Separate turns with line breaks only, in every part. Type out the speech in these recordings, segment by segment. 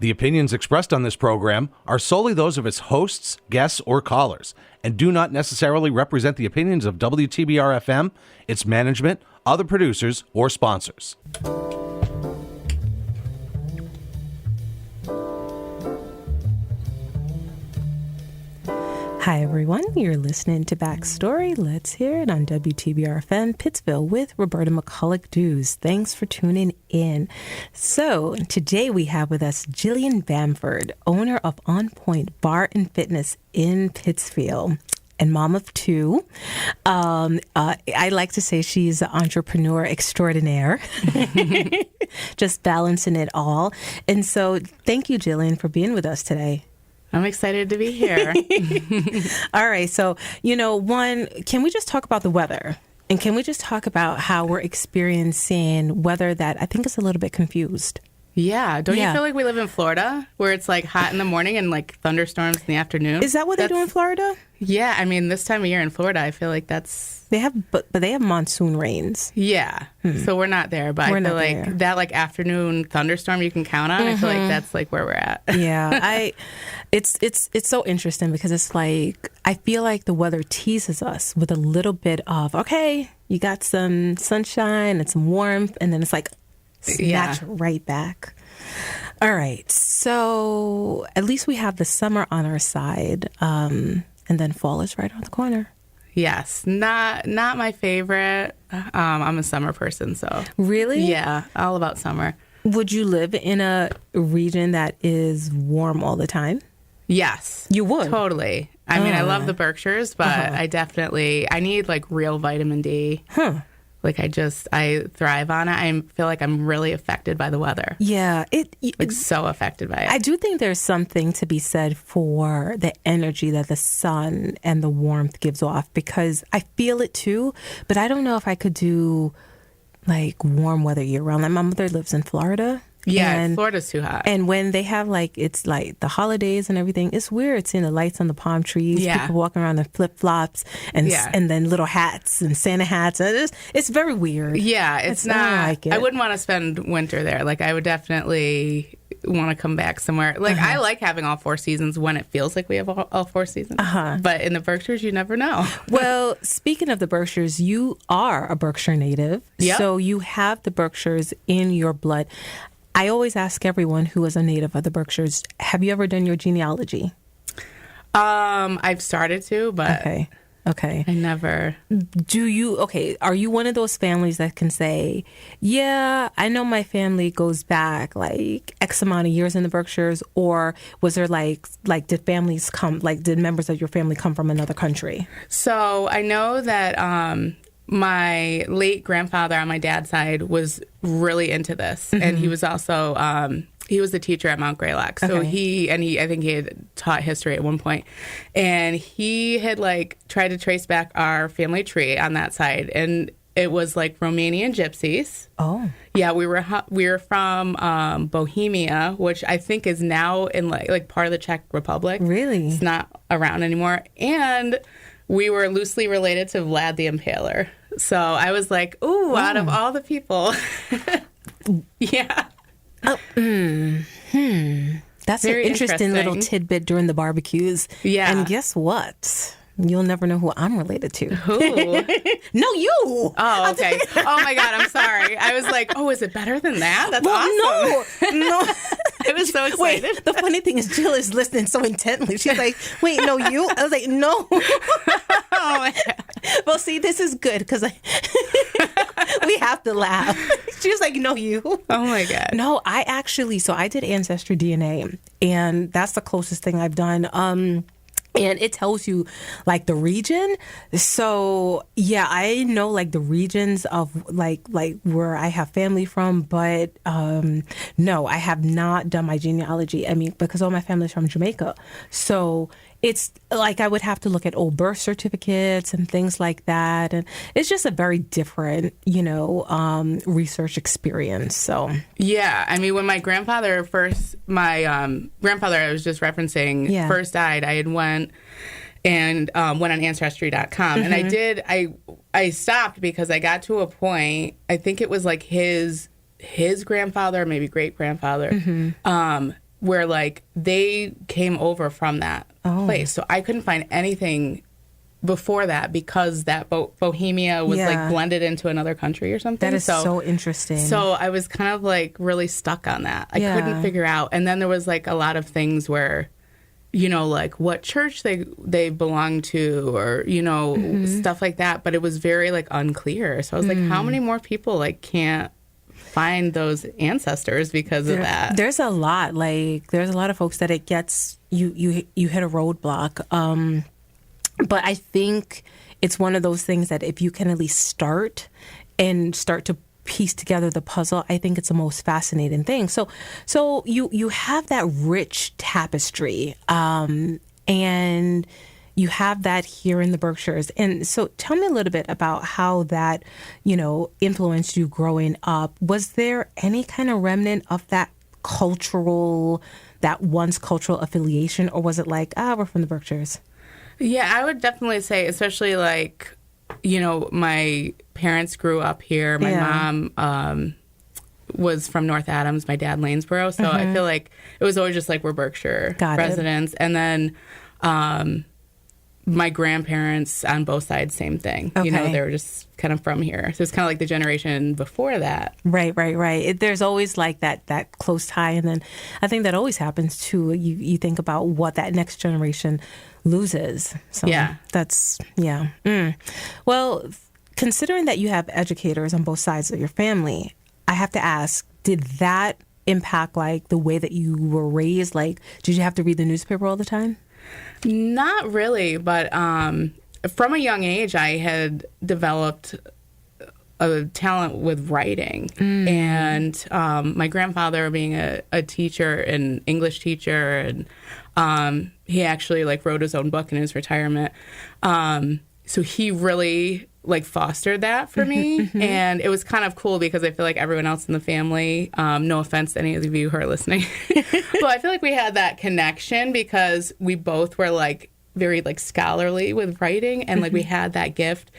The opinions expressed on this program are solely those of its hosts, guests, or callers, and do not necessarily represent the opinions of WTBR-FM, its management, other producers, or sponsors.
Hi, everyone. You're listening to Backstory. Let's hear it on WTBR-FM Pittsville with Roberta McCulloch-Dews. Thanks for tuning in. So today we have with us Jillian Bamford, owner of On Point Barre Fitness in Pittsfield and mom of two. I like to say she's an entrepreneur extraordinaire, just balancing it all. And so thank you, Jillian, for being with us today.
I'm excited to be here.
All right. So, can we just talk about the weather? And can we just talk about how we're experiencing weather that I think is a little bit confused?
Yeah. Don't you feel like we live in Florida where it's like hot in the morning and like thunderstorms in the afternoon?
Is that what they do in Florida?
Yeah. I mean, this time of year in Florida, I feel like
they have monsoon rains.
Yeah. So we're not there, but I feel like that like afternoon thunderstorm you can count on. I feel like that's like where we're at.
Yeah. It's so interesting because it's like, I feel like the weather teases us with a little bit of, okay, you got some sunshine and some warmth, and then it's like, snatch right back. All right. So at least we have the summer on our side, and then fall is right around the corner.
Yes. Not my favorite. I'm a summer person, so.
Really?
Yeah. All about summer.
Would you live in a region that is warm all the time?
Yes.
You would?
Totally. I mean, I love the Berkshires, but I need like real vitamin D.
Huh.
Like I thrive on it. I feel like I'm really affected by the weather.
Yeah.
It's so affected by it.
I do think there's something to be said for the energy that the sun and the warmth gives off, because I feel it too, but I don't know if I could do like warm weather year round. Like my mother lives in Florida.
Yeah, Florida's too hot.
And when they have it's like the holidays and everything, it's weird seeing the lights on the palm trees, people walking around in flip-flops and then little hats and Santa hats. And it's very weird.
Yeah, it's not. I like it. I wouldn't want to spend winter there. Like I would definitely want to come back somewhere. Like I like having all four seasons when it feels like we have all four seasons. But in the Berkshires, you never know.
Well, speaking of the Berkshires, you are a Berkshire native.
Yep.
So you have the Berkshires in your blood. I always ask everyone who is a native of the Berkshires, have you ever done your genealogy?
I've started to, but
okay.
I never.
Are you one of those families that can say, yeah, I know my family goes back like X amount of years in the Berkshires, or was there like did members of your family come from another country?
So I know that my late grandfather on my dad's side was really into this, and he was also he was a teacher at Mount Greylock. So I think he had taught history at one point, and he had like tried to trace back our family tree on that side, and it was like Romanian gypsies.
Oh,
yeah, we were from Bohemia, which I think is now in like part of the Czech Republic.
Really,
it's not around anymore, and we were loosely related to Vlad the Impaler. So I was like, ooh, out of all the people. Yeah.
That's
very
an interesting little tidbit during the barbecues.
Yeah.
And guess what? You'll never know who I'm related to.
Who?
No, you.
Oh, okay. Oh, my God. I'm sorry. I was like, oh, is it better than that? That's awesome.
No.
I was so excited.
Wait, the funny thing is Jill is listening so intently. She's like, wait, no, you? I was like, no.
Oh, my God.
Well, see, this is good because we have to laugh. She was like, no, you.
Oh, my God.
No, I did Ancestry DNA, and that's the closest thing I've done. And it tells you like the region. So yeah, I know like the regions of like where I have family from, but no, I have not done my genealogy. I mean, because all my family's from Jamaica. So it's like I would have to look at old birth certificates and things like that. And it's just a very different, research experience. So
yeah, I mean, when my grandfather I was just referencing first died, I had went on Ancestry.com. And I stopped because I got to a point, I think it was like his grandfather, maybe great grandfather, where like they came over from that place. So I couldn't find anything before that because that Bohemia was like blended into another country or something.
That is so interesting.
So I was kind of like really stuck on that. I couldn't figure out. And then there was like a lot of things where, you know, like what church they belonged to, or, you know, stuff like that. But it was very like unclear. So I was like, how many more people like can't find those ancestors because of that?
There's a lot. Like there's a lot of folks that it gets you hit a roadblock. But I think it's one of those things that if you can at least start to piece together the puzzle, I think it's the most fascinating thing. So you have that rich tapestry, and you have that here in the Berkshires. And so tell me a little bit about how that, you know, influenced you growing up. Was there any kind of remnant of that once cultural affiliation, or was it like, we're from the Berkshires?
Yeah, I would definitely say, especially like, you know, my parents grew up here. My mom was from North Adams, my dad Lanesboro. So I feel like it was always just like we're Berkshire residents. And then my grandparents on both sides, same thing. Okay. You know, they were just kind of from here. So it's kind of like the generation before that.
Right. There's always like that close tie. And then I think that always happens too. You think about what that next generation loses. So that's, Well, considering that you have educators on both sides of your family, I have to ask, did that impact like the way that you were raised? Like, did you have to read the newspaper all the time?
Not really, but from a young age, I had developed a talent with writing. And my grandfather being a teacher, an English teacher, and he actually like wrote his own book in his retirement. So he really like fostered that for me. And it was kind of cool because I feel like everyone else in the family, no offense to any of you who are listening, but I feel like we had that connection because we both were like very like scholarly with writing, and like we had that gift.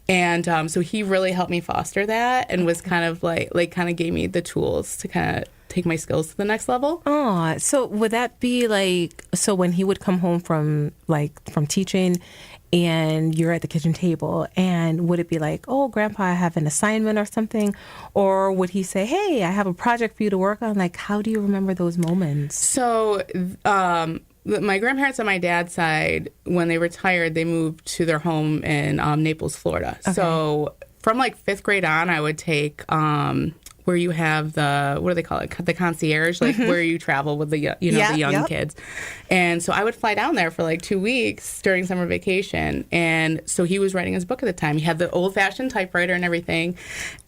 And so he really helped me foster that, and was kind of like kind of gave me the tools to kind of take my skills to the next level.
Oh, so would that be like, so when he would come home from teaching and you're at the kitchen table, and would it be like, oh, Grandpa, I have an assignment or something? Or would he say, hey, I have a project for you to work on? Like, how do you remember those moments?
So my grandparents on my dad's side, when they retired, they moved to their home in Naples, Florida. Okay. So from like 5th grade on, I would take where you have the, what do they call it? The concierge, like where you travel with the, the young kids. And so I would fly down there for like 2 weeks during summer vacation. And so he was writing his book at the time. He had the old fashioned typewriter and everything.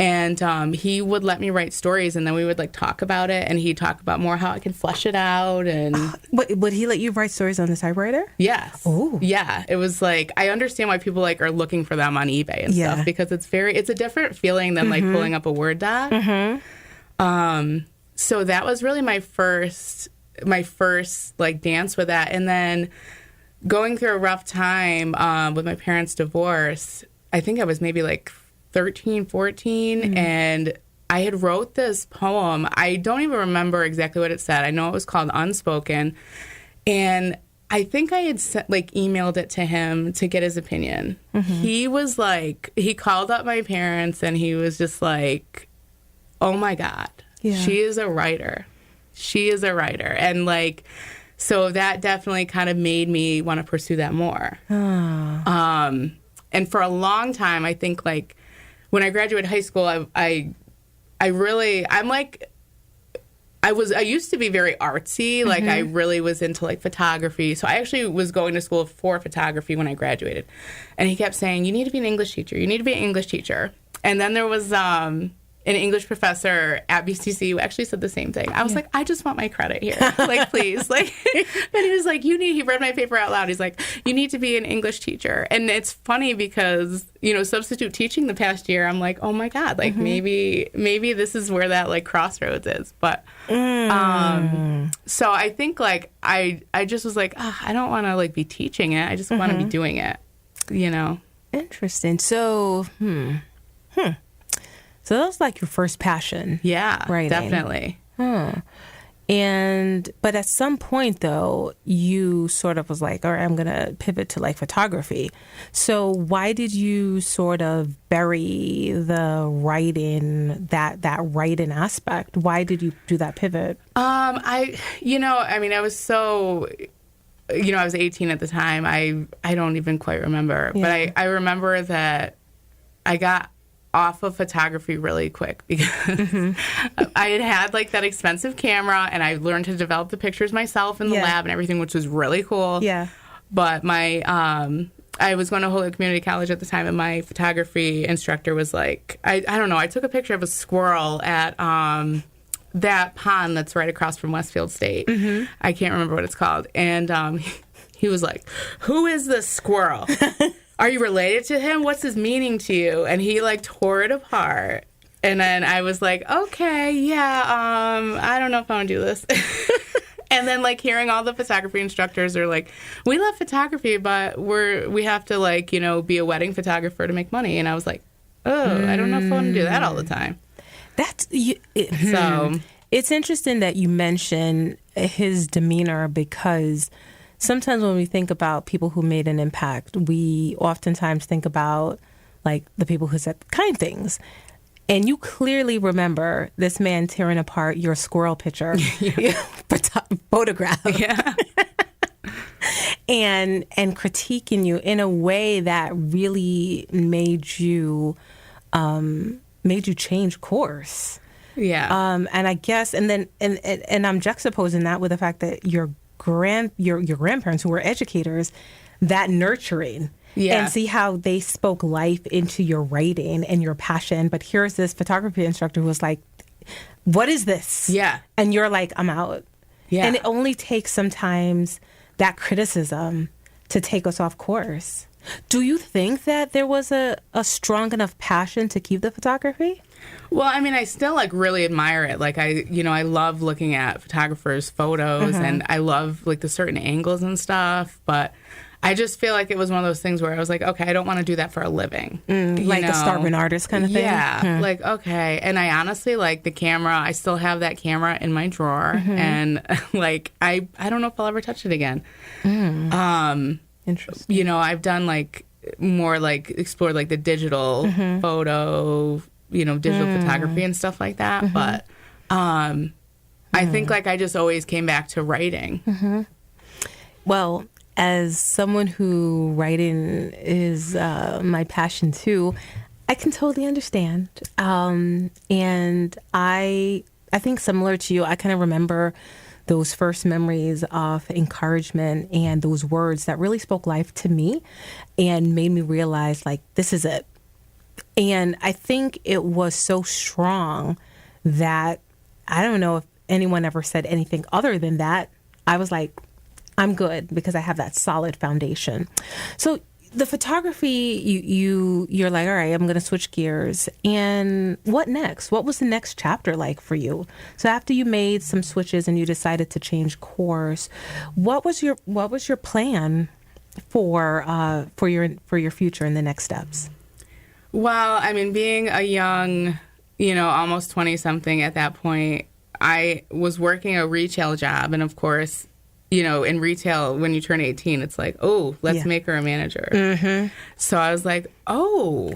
And he would let me write stories, and then we would like talk about it, and he'd talk about more how I could flesh it out. And
would he let you write stories on the typewriter?
Yes. Oh. Yeah. It was like, I understand why people like are looking for them on eBay and stuff, because it's a different feeling than like pulling up a Word doc. So that was really my first like dance with that. And then going through a rough time with my parents' divorce, I think I was maybe like 13, 14, and I had wrote this poem. I don't even remember exactly what it said. I know it was called Unspoken, and I think I had emailed it to him to get his opinion. He was like, he called up my parents, and he was just like, oh my God, she is a writer. She is a writer. And like, so that definitely kind of made me want to pursue that more. And for a long time, I think like when I graduated high school, I used to be very artsy. Like I really was into like photography. So I actually was going to school for photography when I graduated. And he kept saying, you need to be an English teacher. You need to be an English teacher. And then there was an English professor at BCC who actually said the same thing. I was like, I just want my credit here. Like, please. Like, and he was like, he read my paper out loud. He's like, you need to be an English teacher. And it's funny because, substitute teaching the past year, I'm like, oh my God, like maybe this is where that like crossroads is. But, so I think like, I just was like, I don't want to like be teaching it. I just want to be doing it,
Interesting. So, So that was like your first passion.
Yeah,
writing.
definitely.
But at some point, though, you sort of was like, all right, I'm going to pivot to like photography. So why did you sort of bury the writing, that writing aspect? Why did you do that pivot?
I was I was 18 at the time. I don't even quite remember. Yeah. But I remember that I got off of photography really quick because I had like that expensive camera, and I learned to develop the pictures myself in the lab and everything, which was really cool. Yeah. But my I was going to Holyoke Community College at the time, and my photography instructor was like, I don't know, I took a picture of a squirrel at that pond that's right across from Westfield State. I can't remember what it's called. And he was like, "Who is this squirrel? Are you related to him? What's his meaning to you?" And he like tore it apart. And then I was like, okay, yeah, I don't know if I want to do this. And then like hearing all the photography instructors are like, "We love photography, but we have to like, be a wedding photographer to make money." And I was like, oh, I don't know if I want to do that all the time.
It's interesting that you mention his demeanor, because sometimes when we think about people who made an impact, we oftentimes think about like the people who said kind things. And you clearly remember this man tearing apart your squirrel picture, photograph, and critiquing you in a way that really made you change course. Yeah. And I guess, and then I'm juxtaposing that with the fact that your grandparents, who were educators, that nurturing. Yeah. And see how they spoke life into your writing and your passion. But here's this photography instructor who was like, "What is this?" Yeah. And you're like, "I'm out." Yeah. And it only takes sometimes that criticism to take us off course. Do you think that there was a strong enough passion to keep the photography?
Well, I mean, I still like really admire it. Like I love looking at photographers' photos, and I love like the certain angles and stuff, but I just feel like it was one of those things where I was like, okay, I don't want to do that for a living.
Like a starving artist kind of thing?
Yeah. Like, okay. And I honestly, like the camera, I still have that camera in my drawer. And like, I don't know if I'll ever touch it again. Interesting. I've done like more like explored like the digital photo, digital photography and stuff like that. But I think like I just always came back to writing.
Well, as someone who writing is my passion too, I can totally understand. And I think similar to you, I kind of remember those first memories of encouragement and those words that really spoke life to me and made me realize like, this is it. And I think it was so strong that I don't know if anyone ever said anything other than that. I was like, I'm good because I have that solid foundation. So the photography, you're like, all right, I'm going to switch gears. And what next? What was the next chapter like for you? So after you made some switches and you decided to change course, what was your plan for your future and the next steps?
Well, I mean, being a young, almost 20-something at that point, I was working a retail job, and of course, in retail, when you turn 18, it's like, oh, let's make her a manager. So I was like, oh,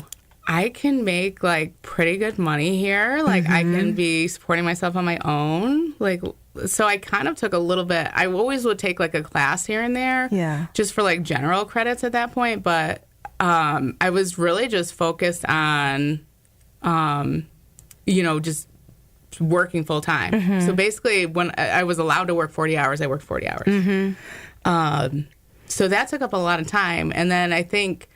I can make like pretty good money here. Like I can be supporting myself on my own. Like, so I kind of took a little bit. I always would take like a class here and there, just for like general credits at that point. But I was really just focused on, just working full time. So basically when I was allowed to work 40 hours, I worked 40 hours. So that took up a lot of time. And then I think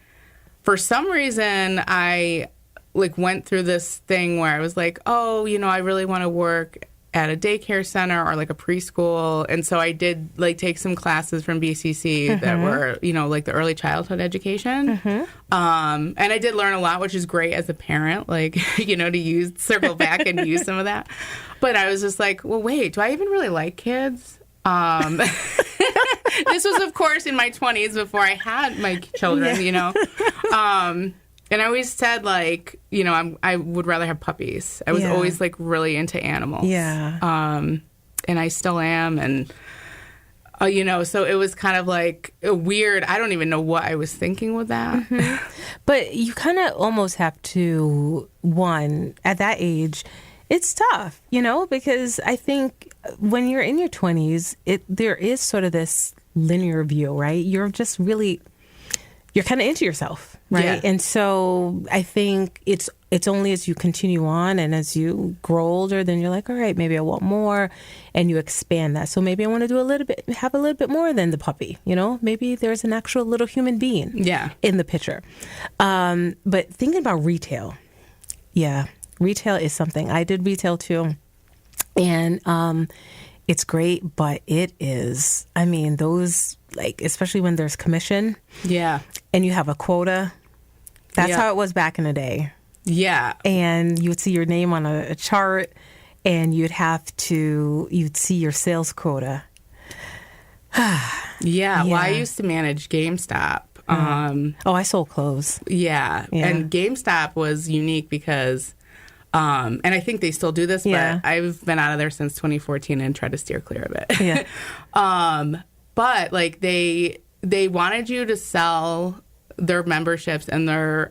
for some reason I like went through this thing where I was like, oh, I really want to work at a daycare center or like a preschool. And so I did like take some classes from BCC that were, like the early childhood education. And I did learn a lot, which is great as a parent, like, to circle back and use some of that. But I was just like, well, wait, do I even really like kids? This was, of course, in my 20s before I had my children, And I always said, like, I would rather have puppies. I was always, like, really into animals. Yeah. I still am. And, you know, so it was kind of like weird. I don't even know what I was thinking with that.
But you kind of almost have to, at that age, it's tough, you know, because I think when you're in your 20s, there is sort of this linear view, right? You're just really, you're kind of into yourself, right?
Yeah.
And so I think it's only as you continue on and as you grow older, then you're like, all right, maybe I want more, and you expand that. So maybe I want to do have a little bit more than the puppy, you know? Maybe there's an actual little human being in the picture. But thinking about retail, retail is something. I did retail too. And it's great, but it is, I mean, those, like, especially when there's commission.
Yeah.
And you have a quota. That's how it was back in the day.
Yeah. And
you would see your name on a chart, and you'd see your sales quota.
Yeah. Well, I used to manage GameStop.
I sold clothes.
Yeah. And GameStop was unique because, and I think they still do this, but I've been out of there since 2014 and tried to steer clear of it.
Yeah.
But like they wanted you to sell their memberships and their,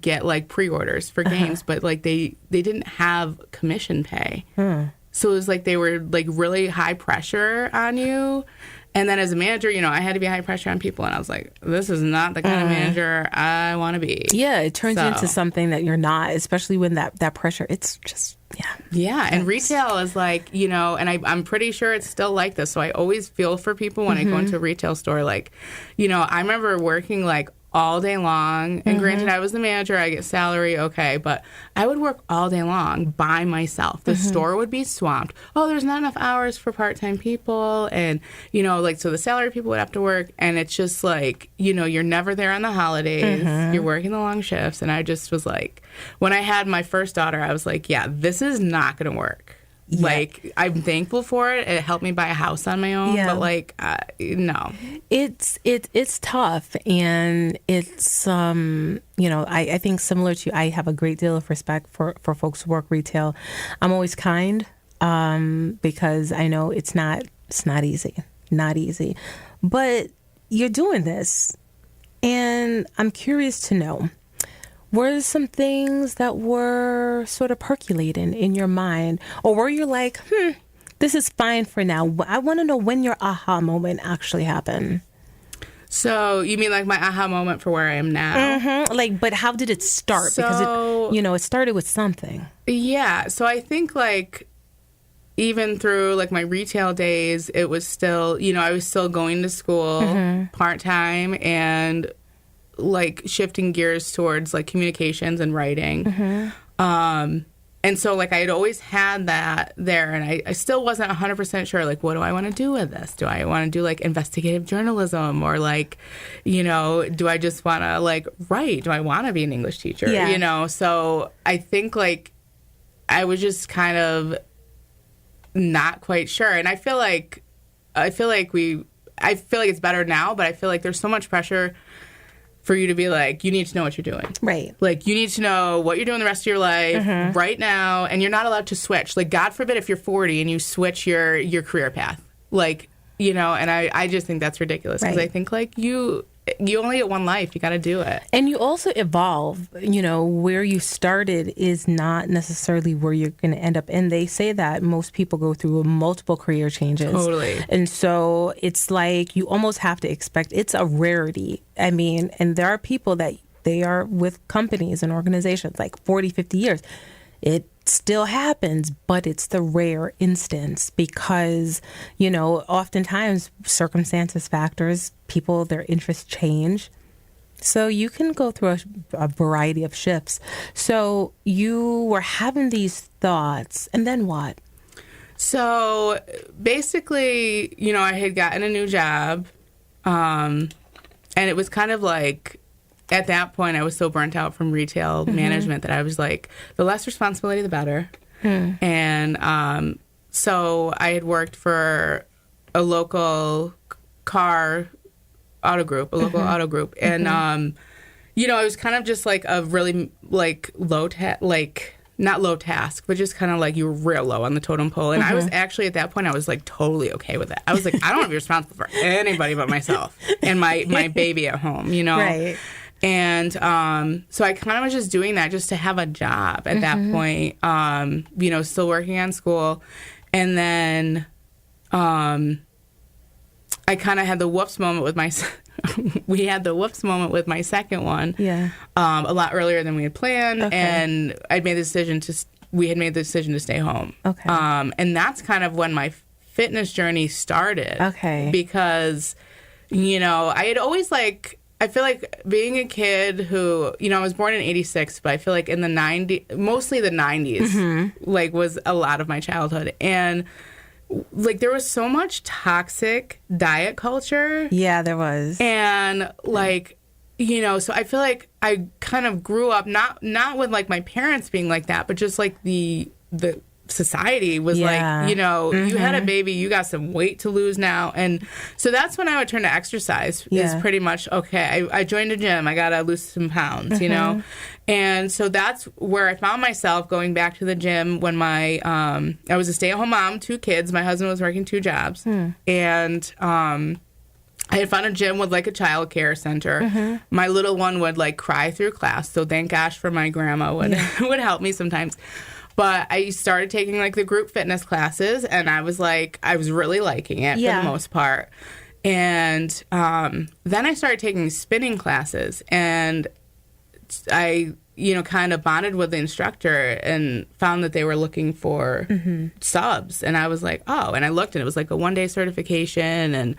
get like pre-orders for games, but like they didn't have commission pay. So it was like they were like really high pressure on you. And then as a manager, you know, I had to be high pressure on people. And I was like, this is not the kind of manager I want to be.
Yeah, it turns into something that you're not, especially when that pressure, it's just,
Yeah, and retail is like, you know, and I'm pretty sure it's still like this. So I always feel for people when I go into a retail store. Like, you know, I remember working like all day long. And granted, I was the manager, I get salary, okay, but I would work all day long by myself. The store would be swamped. Oh, there's not enough hours for part-time people. And, you know, like, so the salary people would have to work. And it's just like, you know, you're never there on the holidays. You're working the long shifts. And I just was like, when I had my first daughter, I was like, yeah, this is not going to work. Yeah. Like, I'm thankful for it. It helped me buy a house on my own. But, like, no.
It's tough. And it's, I think similar to you, I have a great deal of respect for folks who work retail. I'm always kind because I know it's not easy. Not easy. But you're doing this. And I'm curious to know, were there some things that were sort of percolating in your mind? Or were you like, this is fine for now? I want to know when your aha moment actually happened.
So you mean like my aha moment for where I am now?
Like, but how did it start?
So,
because it started with something.
Yeah. So I think like even through like my retail days, it was still, you know, I was still going to school part-time and like shifting gears towards like communications and writing. And so like I had always had that there, and I still wasn't 100% sure, like, what do I want to do with this? Do I want to do like investigative journalism, or like, you know, do I just want to like write? Do I want to be an English teacher?
Yeah.
You know, so I think like I was just kind of not quite sure. And I feel like it's better now, but I feel like there's so much pressure for you to be like, you need to know what you're doing.
Right.
Like, you need to know what you're doing the rest of your life right now, and you're not allowed to switch. Like, God forbid if you're 40 and you switch your career path. Like, you know, and I just think that's ridiculous because I think, like, you only get one life. You got to do it. And
you also evolve. You know, where you started is not necessarily where you're going to end up. And they say that most people go through multiple career changes.
Totally.
And so it's like you almost have to expect, it's a rarity. I mean, and there are people that they are with companies and organizations like 40, 50 years. It still happens, but it's the rare instance because, you know, oftentimes circumstances, factors, people, their interests change. So you can go through a variety of shifts. So you were having these thoughts, and then what?
So basically, you know, I had gotten a new job, and it was kind of like, at that point, I was so burnt out from retail management that I was like, the less responsibility, the better. And so I had worked for a local auto group. And, you know, I was kind of just like a really like low tech, like not low task, but just kind of like you were real low on the totem pole. And I was actually at that point, I was like totally okay with it. I was like, I don't want to be responsible for anybody but myself and my baby at home, you know?
Right.
And so I kind of was just doing that just to have a job at that point, you know, still working on school. And then I kind of had the whoops moment with my we had the whoops moment with my second one.
Yeah.
A lot earlier than we had planned.
Okay.
And we had made the decision to stay home.
Okay.
And that's kind of when my fitness journey started.
Okay.
Because, you know, I had always I feel like being a kid who, you know, I was born in 86, but I feel like in the 90s, mostly the 90s, like was a lot of my childhood. And like there was so much toxic diet culture.
Yeah, there was.
And like, you know, so I feel like I kind of grew up not with like my parents being like that, but just like the society was like, you know, you had a baby, you got some weight to lose now. And so that's when I would turn to exercise is pretty much, okay, I joined a gym, I got to lose some pounds, you know? And so that's where I found myself going back to the gym when I was a stay-at-home mom, 2 kids. My husband was working 2 jobs. And I had found a gym with like a child care center. My little one would like cry through class. So thank gosh for my grandma would help me sometimes. But I started taking like the group fitness classes, and I was really liking it for the most part. And then I started taking spinning classes, and I, you know, kind of bonded with the instructor and found that they were looking for subs. And I was like, oh, and I looked, and it was like a 1-day certification, and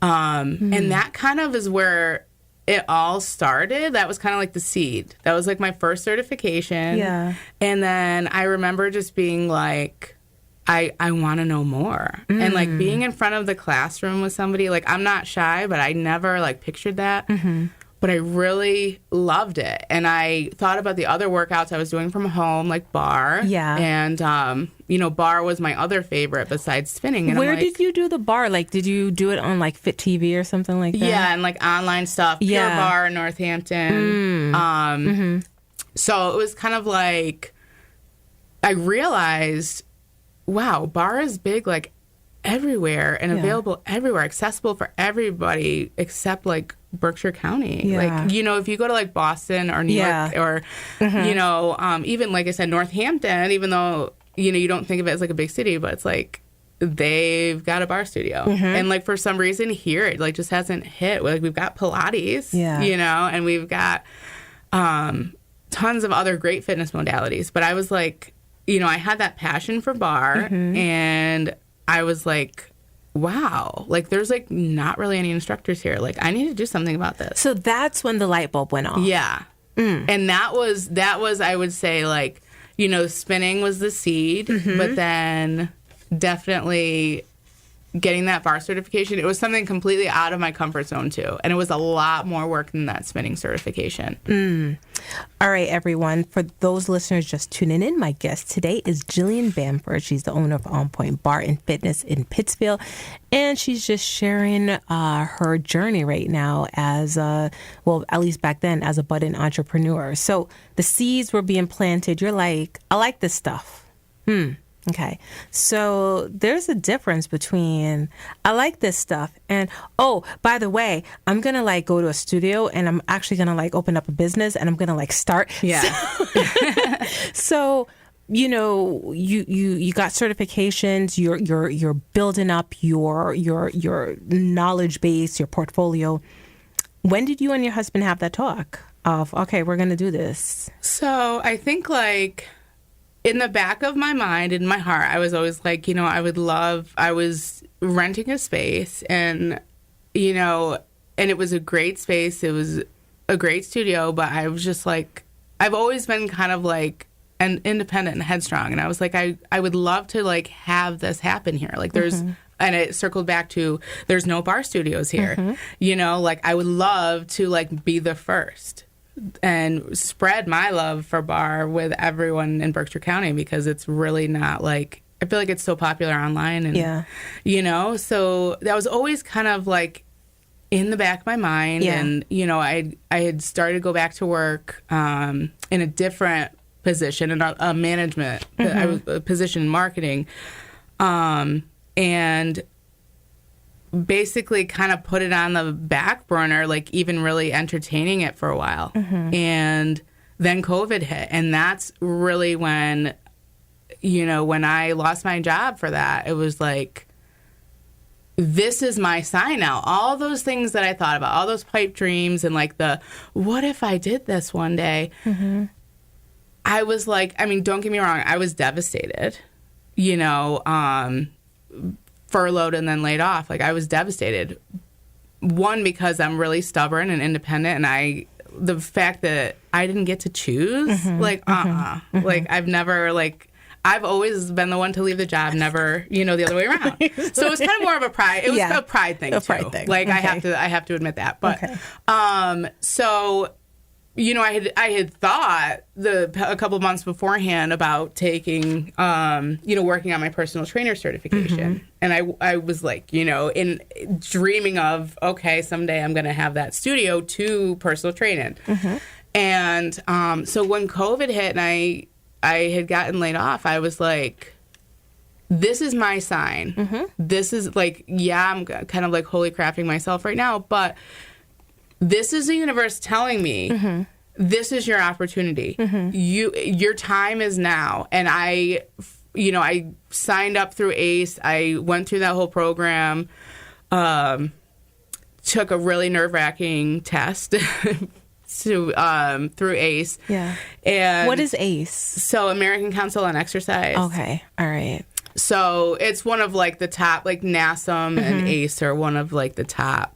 that kind of is where it all started. That was kind of like the seed. That was like my first certification. Yeah. And then I remember just being like, I want to know more. And like being in front of the classroom with somebody, like I'm not shy, but I never like pictured that. But I really loved it. And I thought about the other workouts I was doing from home, like barre. Yeah. And, you know, barre was my other favorite besides spinning. And
where did you do the barre? Like, did you do it on like Fit TV or something like that?
Yeah, and like online stuff. Pure Barre in Northampton. So it was kind of like, I realized, wow, barre is big, like everywhere and available everywhere, accessible for everybody except like Berkshire County. Like, you know, if you go to like Boston or New York or, you know, even like I said, Northampton, even though, you know, you don't think of it as like a big city, but it's like they've got a barre studio. And like for some reason here, it like just hasn't hit. Like we've got Pilates, you know, and we've got tons of other great fitness modalities. But I was like, you know, I had that passion for barre and I was like, wow, like there's like not really any instructors here. Like I need to do something about this.
So that's when the light bulb went off.
Yeah. And that was, I would say, like, you know, spinning was the seed, but then definitely getting that barre certification, it was something completely out of my comfort zone too. And it was a lot more work than that spinning certification.
All right, everyone. For those listeners just tuning in, my guest today is Jillian Bamford. She's the owner of On Point Barre Fitness in Pittsfield. And she's just sharing her journey right now as, well, at least back then, as a budding entrepreneur. So the seeds were being planted. You're like, I like this stuff. Okay. So there's a difference between I like this stuff and, oh, by the way, I'm going to like go to a studio and I'm actually going to like open up a business and I'm going to like start.
Yeah.
So, you know, you got certifications, you're building up your knowledge base, your portfolio. When did you and your husband have that talk of, okay, we're going to do this?
So I think like in the back of my mind, in my heart, I was always like, you know, I was renting a space and, you know, and it was a great space. It was a great studio, but I was just like, I've always been kind of like an independent and headstrong. And I was like, I would love to like have this happen here. Like there's, and it circled back to, there's no barre studios here, you know, like I would love to like be the first and spread my love for barre with everyone in Berkshire County because it's really not like, I feel like it's so popular online and, you know, so that was always kind of like in the back of my mind. And, you know, I had started to go back to work in a different position and a management. I was a position in marketing, and basically kind of put it on the back burner, like even really entertaining it for a while. And then COVID hit, and that's really when, when I lost my job for that, it was like, this is my sign now. All those things that I thought about, all those pipe dreams and like what if I did this one day? I was like, I mean, don't get me wrong, I was devastated, furloughed and then laid off. Like, I was devastated. One, because I'm really stubborn and independent, and the fact that I didn't get to choose, like, like, I've always been the one to leave the job, never, the other way around. So it was kind of more of a pride. It was a pride thing, too. Like, okay. I have to admit that. But, so, I had thought a couple of months beforehand about taking, working on my personal trainer certification. And I was like, in dreaming of, okay, someday I'm going to have that studio to personal training. And so when COVID hit and I had gotten laid off, I was like, this is my sign. This is like, I'm kind of like holy crapping myself right now, but this is the universe telling me, this is your opportunity. Your time is now. And I signed up through ACE. I went through that whole program, took a really nerve-wracking test through ACE. Yeah. And
what is ACE?
So American Council on Exercise.
Okay. All right.
So it's one of like the top, like NASM and ACE are one of like the top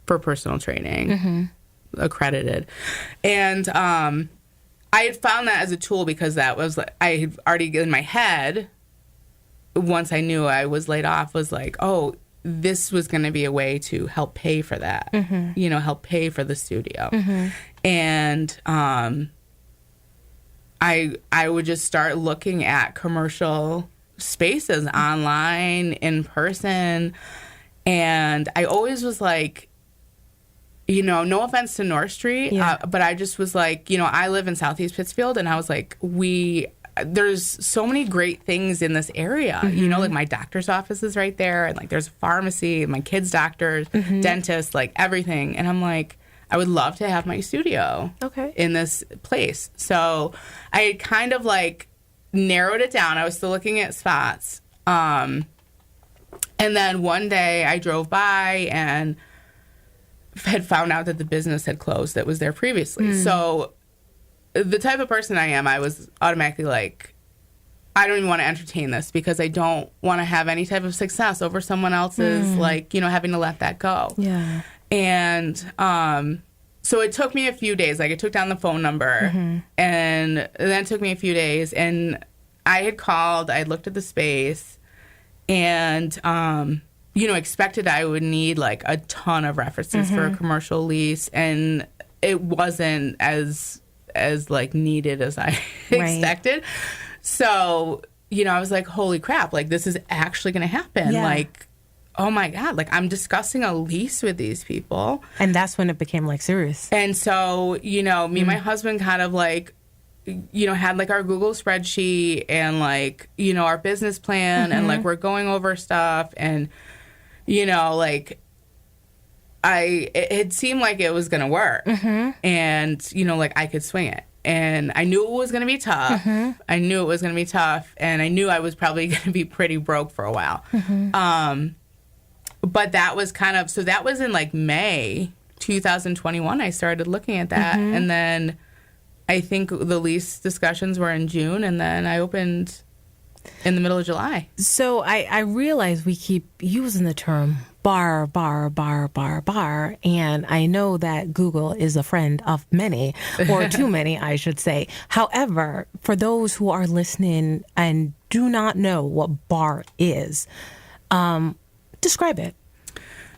for personal training, accredited. And I had found that as a tool because that was like, I had already in my head, once I knew I was laid off, was like, oh, this was going to be a way to help pay for that, help pay for the studio. And I would just start looking at commercial spaces online, in person. And I always was like, no offense to North Street, but I just was like, I live in Southeast Pittsfield, and I was like, there's so many great things in this area. Like my doctor's office is right there, and like there's a pharmacy, my kids' doctors, dentists, like everything. And I'm like, I would love to have my studio in this place. So I kind of like narrowed it down. I was still looking at spots. And then one day I drove by and had found out that the business had closed that was there previously. So the type of person I am, I was automatically like, I don't even want to entertain this because I don't want to have any type of success over someone else's, like, having to let that go. Yeah. And so it took me a few days. Like, I took down the phone number, and then it took me a few days. And I had called, I had looked at the space, and, expected I would need, like, a ton of references for a commercial lease. And it wasn't as like needed as I expected. So, I was like, holy crap, like this is actually going to happen. Yeah. Like, oh my God, like I'm discussing a lease with these people.
And that's when it became like serious.
And so, me and my husband kind of like, had like our Google spreadsheet and like, our business plan and like we're going over stuff and, like it seemed like it was going to work. And, like I could swing it. And I knew it was going to be tough. I knew it was going to be tough. And I knew I was probably going to be pretty broke for a while. But that was kind of, so that was in like May 2021. I started looking at that. And then I think the lease discussions were in June. And then I opened in the middle of July.
So I realize we keep using the term bar. And I know that Google is a friend of many, or too many, I should say. However, for those who are listening and do not know what bar is, describe it.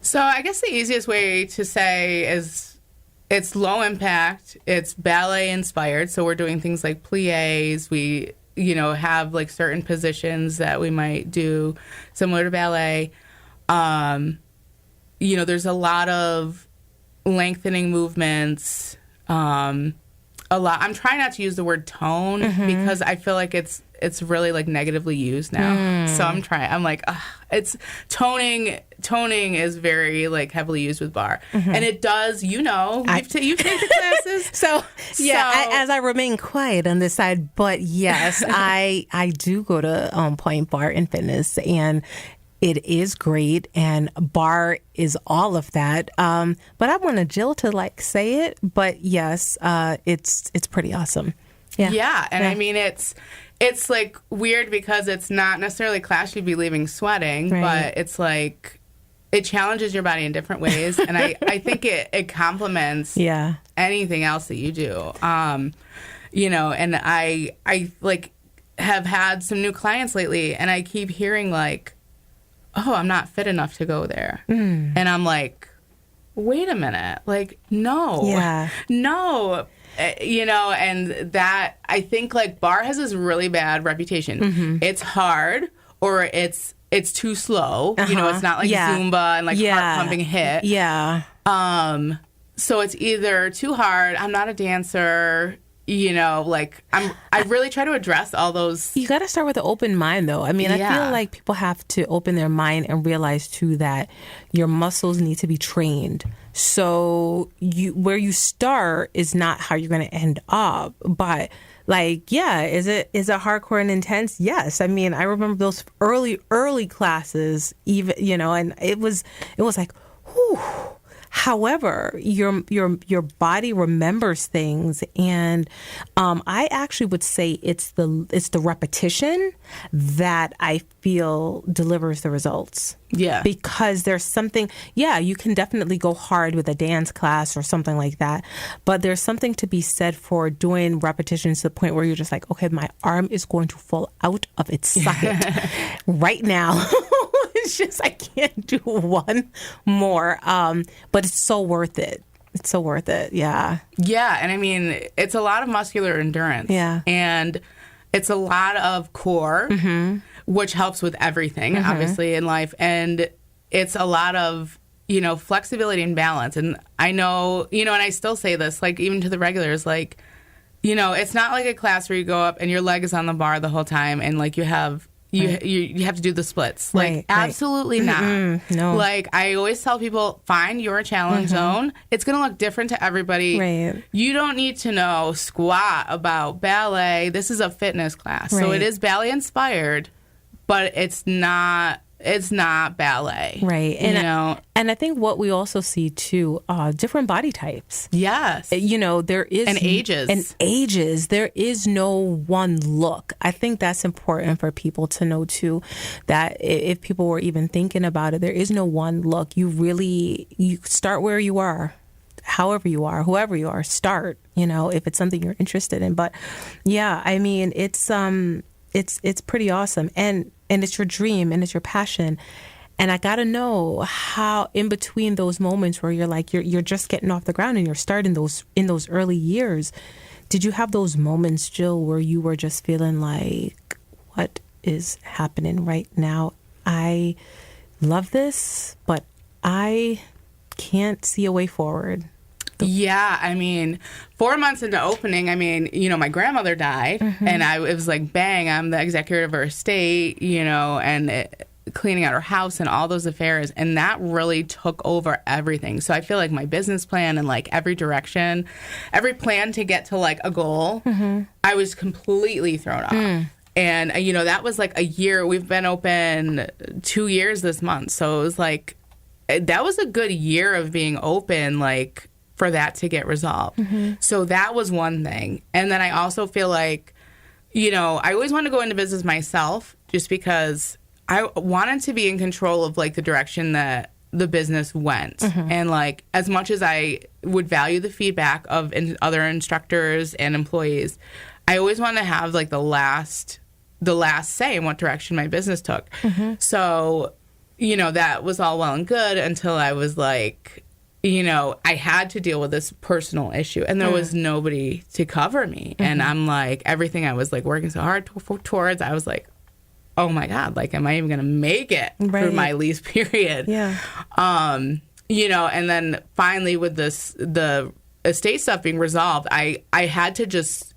So I guess the easiest way to say is it's low impact. It's ballet inspired. So we're doing things like pliés. We, have like certain positions that we might do similar to ballet. There's a lot of lengthening movements, a a lot. I'm trying not to use the word tone because I feel like it's really like negatively used now. So I'm like, it's toning is very like heavily used with barre. And it does, you've taken the classes.
So as I remain quiet on this side, but yes, I do go to On Point Barre Fitness, and it is great, and barre is all of that. But I wanted Jill to like say it, but yes, it's pretty awesome.
Yeah. And I mean, it's like weird because it's not necessarily a class you'd be leaving sweating, but it's like it challenges your body in different ways. And I think it complements anything else that you do. And I like have had some new clients lately, and I keep hearing like, oh, I'm not fit enough to go there. And I'm like, wait a minute. Like, no. And that, I think like barre has this really bad reputation. It's hard, or it's too slow. It's not like Zumba and like heart pumping HIIT. So it's either too hard, I'm not a dancer, like I really try to address all those. You
got to start with an open mind, though. I mean, I feel like people have to open their mind and realize too that your muscles need to be trained. So where you start is not how you're going to end up. But like, is it hardcore and intense? Yes. I mean, I remember those early classes, even and it was like, whew. However, your body remembers things, and I actually would say it's the repetition that I feel delivers the results. Yeah, because there's something. Yeah, you can definitely go hard with a dance class or something like that, but there's something to be said for doing repetitions to the point where you're just like, okay, my arm is going to fall out of its socket right now. It's just I can't do one more, but it's so worth it. It's so worth it. Yeah.
Yeah, and I mean, it's a lot of muscular endurance. Yeah, and it's a lot of core, which helps with everything, obviously, in life, and it's a lot of flexibility and balance. And I know, and I still say this, like even to the regulars, like it's not like a class where you go up and your leg is on the bar the whole time, and like you have to do the splits. Like, absolutely not. No. Like, I always tell people, find your challenge zone. It's going to look different to everybody. Right. You don't need to know squat about ballet. This is a fitness class. Right. So it is ballet inspired, but it's not ballet. Right.
And and I think what we also see too, different body types.
Yes.
There is ages. There is no one look. I think that's important for people to know too, that if people were even thinking about it, there is no one look. You start where you are. However you are, whoever you are, start, if it's something you're interested in. But yeah, I mean, it's pretty awesome. And it's your dream and it's your passion. And I got to know how in between those moments where you're like, you're just getting off the ground and you're starting in those early years. Did you have those moments, Jill, where you were just feeling like, what is happening right now? I love this, but I can't see a way forward.
Yeah, I mean, 4 months into opening, I mean, my grandmother died, and it was like, bang, I'm the executor of her estate, and cleaning out her house and all those affairs, and that really took over everything. So I feel like my business plan and like every direction, every plan to get to like a goal, I was completely thrown off. And, that was like a year. We've been open 2 years this month. So it was like, that was a good year of being open, like, for that to get resolved. So that was one thing. And then I also feel like, I always wanted to go into business myself just because I wanted to be in control of like the direction that the business went. And like, as much as I would value the feedback of other instructors and employees, I always wanted to have like the last say in what direction my business took. So, that was all well and good until I was like, I had to deal with this personal issue, and there was nobody to cover me. And I'm like, everything I was like working so hard towards, I was like, oh my God, like, am I even going to make it through my lease period? Yeah. And then finally with the estate stuff being resolved, I had to just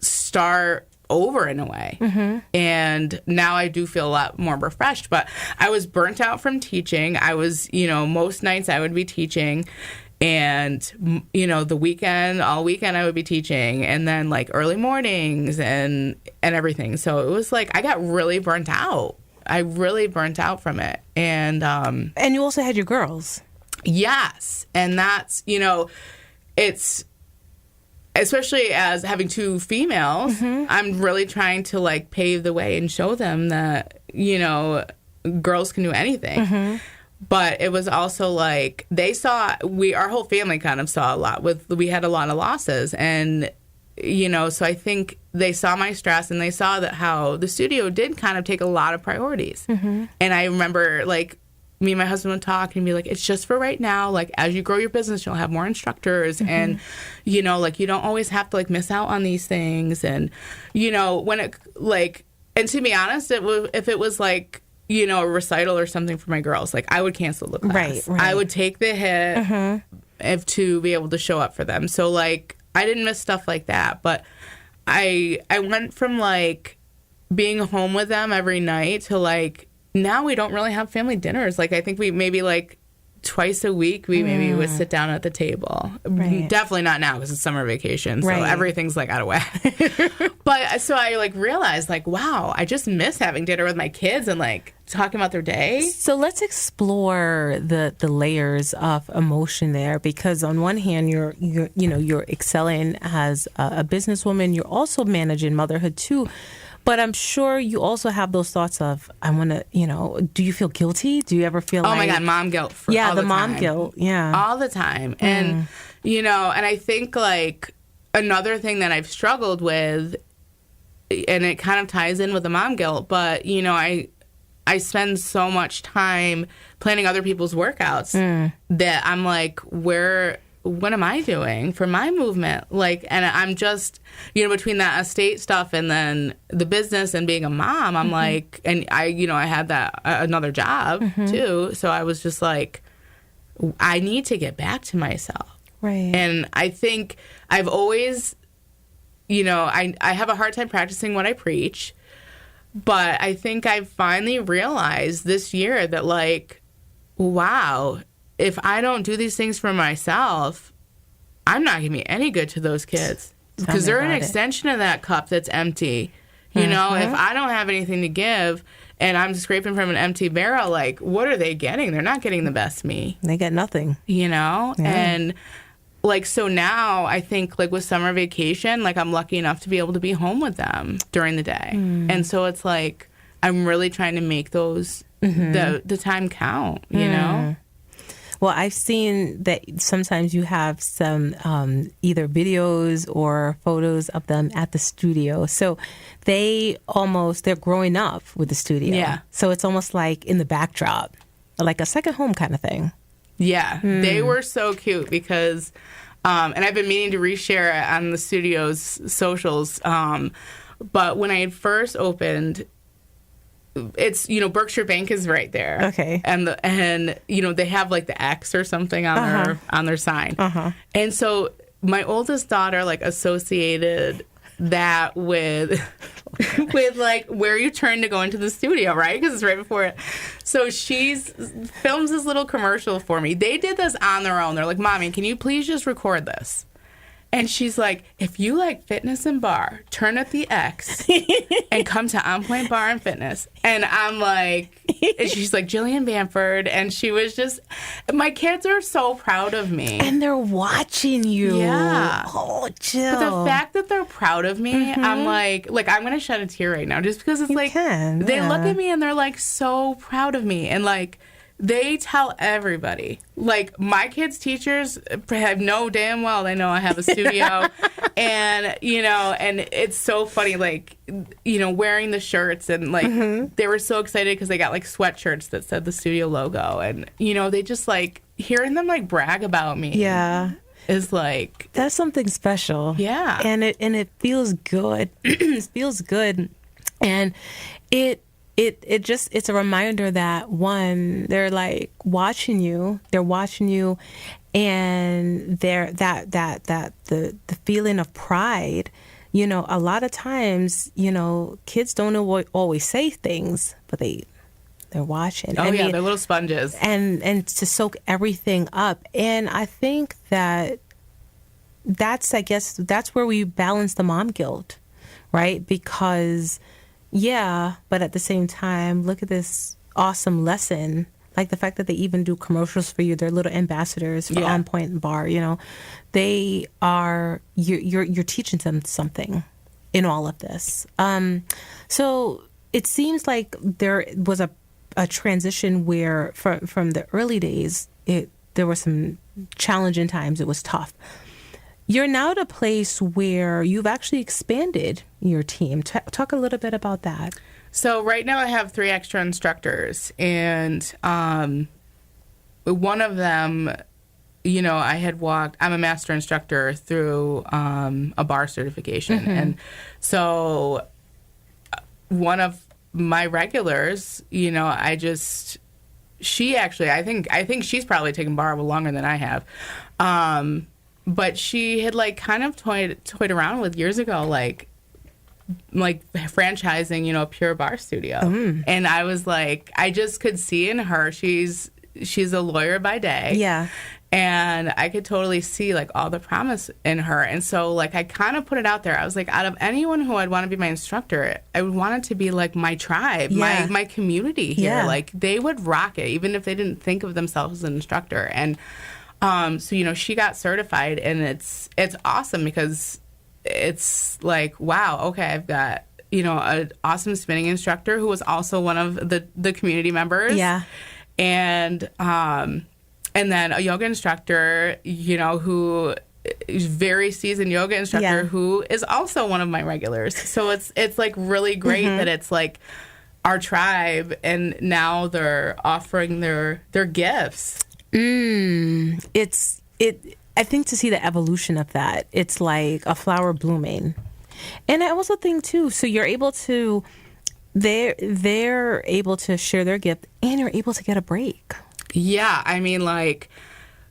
start over in a way. And now I do feel a lot more refreshed, but I was burnt out from teaching. I was, most nights I would be teaching, and, the weekend, all weekend I would be teaching, and then like early mornings and everything. So it was like, I got really burnt out. I really burnt out from it. And
you also had your girls.
Yes. And that's, it's, especially as having two females, I'm really trying to like pave the way and show them that, girls can do anything. But it was also like they saw, our whole family kind of saw a lot we had a lot of losses. And, so I think they saw my stress, and they saw that how the studio did kind of take a lot of priorities. And I remember like, me and my husband would talk and be like, it's just for right now. Like, as you grow your business, you'll have more instructors. And, like, you don't always have to, like, miss out on these things. And, when it, like, and to be honest, if it was, like, a recital or something for my girls, like, I would cancel the class. Right. I would take the hit to be able to show up for them. So, like, I didn't miss stuff like that. But I went from, like, being home with them every night to, like, now we don't really have family dinners. Like, I think we maybe, like, twice a week, we maybe would sit down at the table. Right. Definitely not now because it's summer vacation, so everything's, like, out of whack. But so I, like, realized, like, wow, I just miss having dinner with my kids and, like, talking about their day.
So let's explore the layers of emotion there, because on one hand, you're excelling as a businesswoman. You're also managing motherhood, too. But I'm sure you also have those thoughts of, I want to, do you feel guilty? Do you ever feel
my God, mom guilt.
All the mom guilt. Yeah.
All the time. And, and I think, like, another thing that I've struggled with, and it kind of ties in with the mom guilt, but, I spend so much time planning other people's workouts that I'm like, what am I doing for my movement? Like, and I'm just, between that estate stuff and then the business and being a mom, I'm like, and I had that another job too. So I was just like, I need to get back to myself.
Right.
And I think I've always, I have a hard time practicing what I preach, but I think I've finally realized this year that, like, wow, if I don't do these things for myself, I'm not going to be any good to those kids, because they're an extension of that cup that's empty. If I don't have anything to give and I'm scraping from an empty barrel, like, what are they getting? They're not getting the best me.
They get nothing.
Yeah. And, like, so now I think, like, with summer vacation, like, I'm lucky enough to be able to be home with them during the day. And so it's like, I'm really trying to make those, the time count,
Well, I've seen that sometimes you have some either videos or photos of them at the studio. So they're growing up with the studio.
Yeah.
So it's almost like in the backdrop, like a second home kind of thing.
Yeah. They were so cute because, and I've been meaning to reshare it on the studio's socials. But when I had first opened, it's, Berkshire Bank is right there.
Okay.
And they have, like, the X or something on their sign. And so my oldest daughter, like, associated that with like where you turn to go into the studio, right? Because it's right before it. So films this little commercial for me. They did this on their own. They're like, Mommy, can you please just record this? And she's like, if you like fitness and bar, turn up the X and come to On Point Barre Fitness. And I'm like, and she's like, Jillian Bamford. And she was just, my kids are so proud of me.
And they're watching you.
Yeah.
Oh, Jill.
But the fact that they're proud of me, I'm like I'm going to shed a tear right now just because it's they look at me and they're like so proud of me. And like, they tell everybody. Like, my kids' teachers have no damn well they know I have a studio. And, and it's so funny, like, wearing the shirts. And, like, they were so excited because they got, like, sweatshirts that said the studio logo. And, they just, like, hearing them, like, brag about me.
Yeah.
Is, like...
That's something special.
Yeah.
And it feels good. It feels good. And it it's a reminder that, one, they're like watching you, and the feeling of pride. You know, a lot of times, you know, kids don't always say things, but they're watching.
Oh, yeah, they're little sponges.
And to soak everything up. And I think that's where we balance the mom guilt, right? Because, yeah, but at the same time, look at this awesome lesson. Like the fact that they even do commercials for you. They're little ambassadors for On Point Barre, you know. They are, you're teaching them something in all of this. So it seems like there was a transition where from the early days, there were some challenging times. It was tough. You're now at a place where you've actually expanded your team. Talk a little bit about that.
So right now I have 3 extra instructors, and one of them, you know, I'm a master instructor through a bar certification. Mm-hmm. And so one of my regulars, you know, I think she's probably taken bar longer than I have. But she had like kind of toyed around with years ago, like franchising, you know, a pure bar studio. Mm. And I was like, I just could see in her, she's a lawyer by day. Yeah. And I could totally see like all the promise in her. And so like I kind of put it out there. I was like, out of anyone who I'd want to be my instructor, I would want it to be like my tribe, my community here. Yeah. Like they would rock it, even if they didn't think of themselves as an instructor. And so, you know, she got certified, and it's awesome because it's like, wow, okay, I've got, you know, an awesome spinning instructor who was also one of the community members. Yeah. And then a yoga instructor, you know, who is very seasoned yoga instructor who is also one of my regulars. So it's like really great that it's like our tribe, and now they're offering their gifts.
I think to see the evolution of that, it's like a flower blooming. And I also think too, so you're able to, they're able to share their gift, and you're able to get a break.
Yeah, I mean, like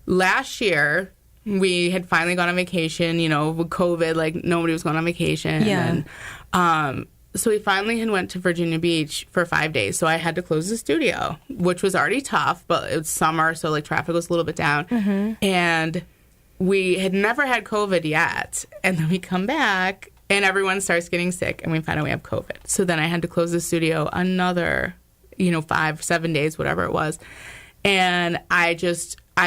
last year we had finally gone on vacation, you know, with COVID, like nobody was going on vacation. Yeah. And so we finally had went to Virginia Beach for 5 days. So I had to close the studio, which was already tough, but it was summer, so like traffic was a little bit down. Mm-hmm. And we had never had COVID yet. And then we come back and everyone starts getting sick, and we find out we have COVID. So then I had to close the studio another, you know, 5-7 days, whatever it was. And I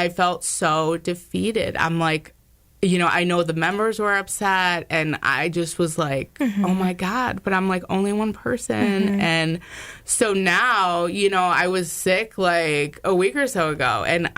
felt so defeated. I'm like, you know, I know the members were upset, and I just was like, oh my God, but I'm like only one person. Mm-hmm. And so now, you know, I was sick like a week or so ago, and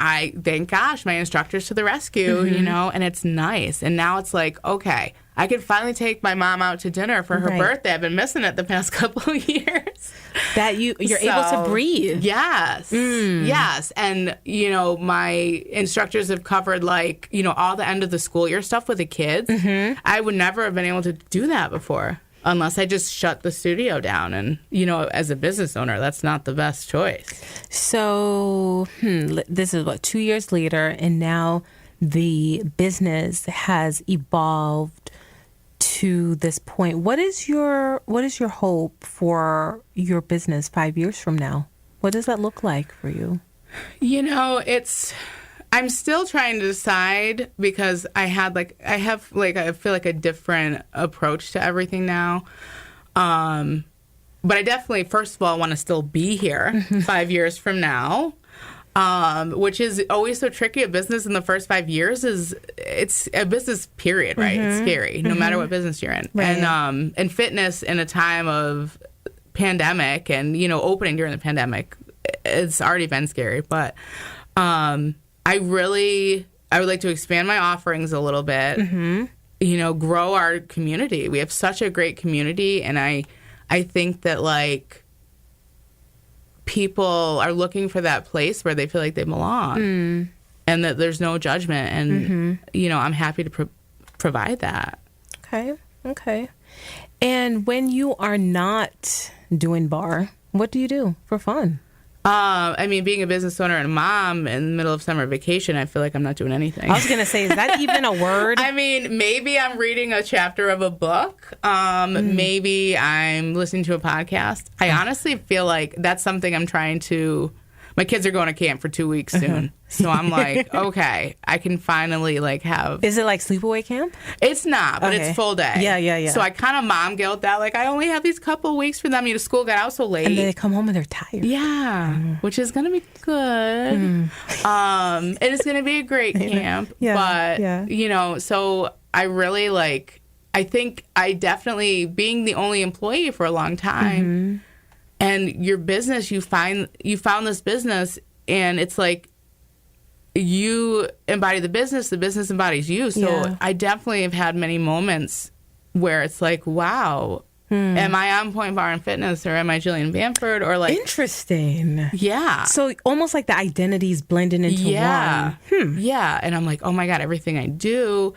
thank gosh, my instructor's to the rescue, you know, and it's nice. And now it's like, okay, I could finally take my mom out to dinner for her birthday. I've been missing it the past couple of years.
That you're able to breathe.
Yes. Yes. And, you know, my instructors have covered, like, you know, all the end of the school year stuff with the kids. Mm-hmm. I would never have been able to do that before unless I just shut the studio down. And, you know, as a business owner, that's not the best choice.
So this is 2 years later, and now the business has evolved to this point. What is your hope for your business 5 years from now? What does that look like for you?
You know, I'm still trying to decide, because I feel like a different approach to everything now. But I definitely, first of all, want to still be here 5 years from now. Which is always so tricky. A business in the first 5 years it's a business period, right? It's scary, no matter what business you're in. Right. And fitness in a time of pandemic, and, you know, opening during the pandemic, it's already been scary. But I would like to expand my offerings a little bit, you know, grow our community. We have such a great community, and I think that, like, people are looking for that place where they feel like they belong, and that there's no judgment. And, you know, I'm happy to provide that.
Okay. And when you are not doing bar, What do you do for fun?
I mean, being a business owner and a mom in the middle of summer vacation, I feel like I'm not doing anything.
I was going to say, is that even a word?
I mean, maybe I'm reading a chapter of a book. Maybe I'm listening to a podcast. I honestly feel like that's something I'm trying to... My kids are going to camp for 2 weeks soon. So I'm like, okay, I can finally like have...
Is it like sleepaway camp?
It's not, but
Okay.
it's full day.
Yeah.
So I kind of mom guilt that. Like, I only have these couple weeks for them. School got out so late.
And then they come home and they're tired.
Yeah, which is going to be good. And it's going to be a great camp.
Yeah,
But, so I really I think I definitely, being the only employee for a long time, and your business, you found this business, and it's like you embody the business embodies you. So I definitely have had many moments where it's like, wow, am I On Point Barre Fitness, or am I Jillian Bamford, or like...
Interesting.
Yeah.
So almost like the identities blending into one.
Yeah. And I'm like, oh my God, everything I do,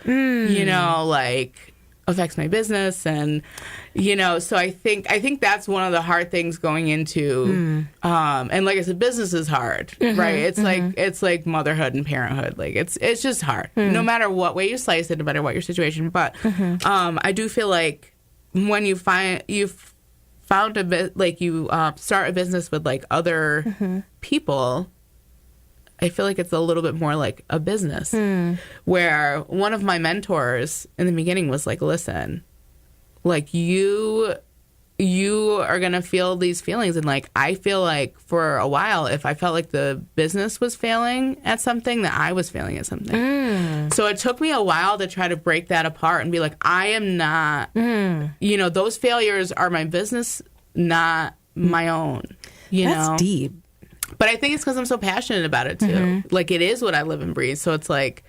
affects my business. And, so I think that's one of the hard things going into, and like I said, business is hard, right? It's like motherhood and parenthood. Like it's just hard, no matter what way you slice it, no matter what your situation. But, I do feel like when you've found a bit, like you start a business with like other people, I feel like it's a little bit more like a business, where one of my mentors in the beginning was like, listen, like you are going to feel these feelings. And like, I feel like for a while, if I felt like the business was failing at something, that I was failing at something. So it took me a while to try to break that apart and be like, I am not, those failures are my business, not my own,
That's deep.
But I think it's because I'm so passionate about it, too. Like, it is what I live and breathe. So it's like,